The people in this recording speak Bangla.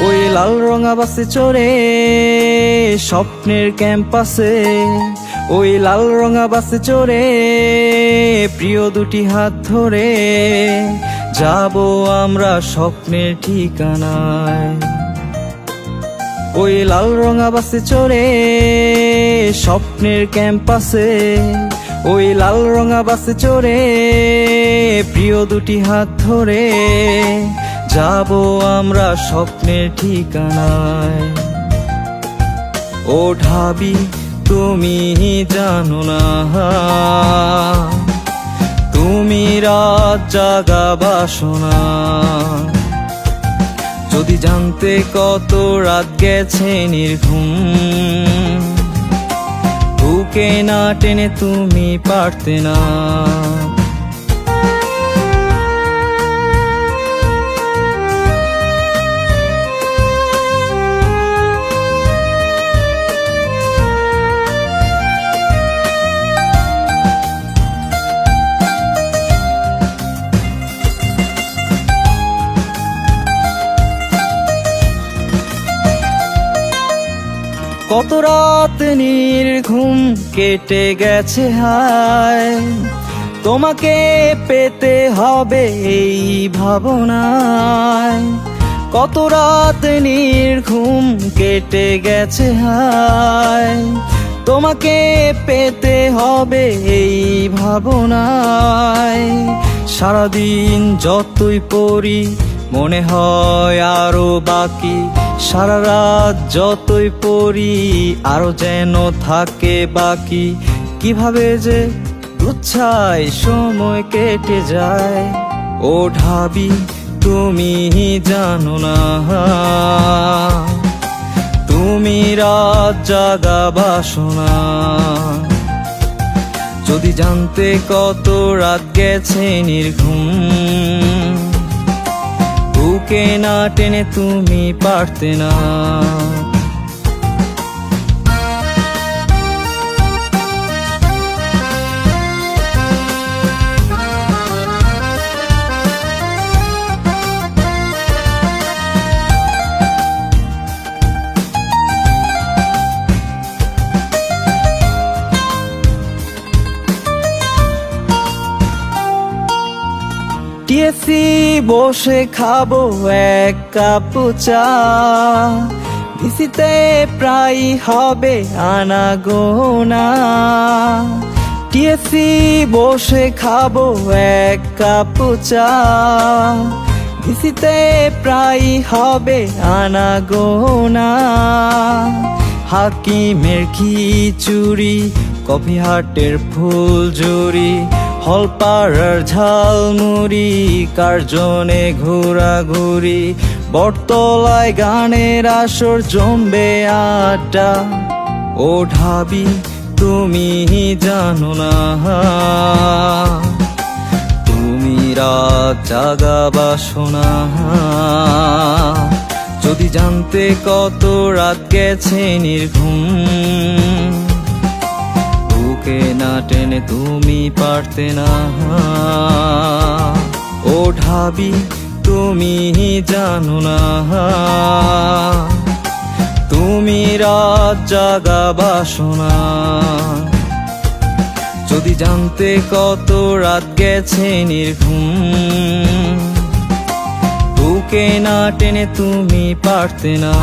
ওই লাল রঙা বাসে চড়ে স্বপ্নের ক্যাম্পাসে, ওই লাল রঙা বাসে চড়ে প্রিয় দুটি হাত ধরে যাব আমরা স্বপ্নের ঠিকানায়। ওই লাল রঙা বাসে চড়ে স্বপ্নের ক্যাম্পাসে, ওই লাল রঙা বাসে চড়ে প্রিয় দুটি হাত ধরে যাব আমরা স্বপ্নের ঠিকানায়। ও ঢাবি তুমি জানো না, তুমি রাত জাগা বাসনা। যদি জানতে কত রাত গেছে নির্ঘুম, বুকে না টেনে তুমি পারতে না। কত রাত নির্ঘুম কেটে গেছে হায়, তোমাকে পেতে হবে এই ভাবনায়। কত রাত নির্ঘুম কেটে গেছে হায়, তোমাকে পেতে হবে এই ভাবনায়। সারাদিন যতই পড়ি মনে হয় আরো বাকি, সারা রাত যতই পড়ি আরো যেন থাকে বাকি। কিভাবে যে গুচ্ছায় সময় কেটে যায়, ও ঢাবি তুমি জানো না, তুমি রাত জাগা বাসনা। যদি জানতে কত রাত গেছে নির্ঘুম, বুকে না টেনে তুমি পারতে না। টিএসসি বসে খাবো এক কাপ চা, ভিসিতে প্রায় হবে আনা গোনা। টিএসসি বসে খাবো এক কাপ চা, ভিসিতে প্রায় হবে আনা গোনা। হাকিমের খিচুড়ি, কফি হাটের ফুলঝুরি, হলপাড়ার ঝালমুড়ি, কার্জনে ঘোরাঘুরি, বটতলায় গানের আসর জমবে আড্ডা। ও ঢাবি তুমি জানো না, তুমি রাত জাগা বাসনা। যদি জানতে কত রাত গেছে নির্ঘুম, বুকে না টেনে তুমি পারতে না। ও ঢাবি তুমি জানো না, তুমি রাত জাগা বাসনা। যদি জানতে কত রাত গেছে নির্ঘুম, বুকে না টেনে তুমি পারতে না।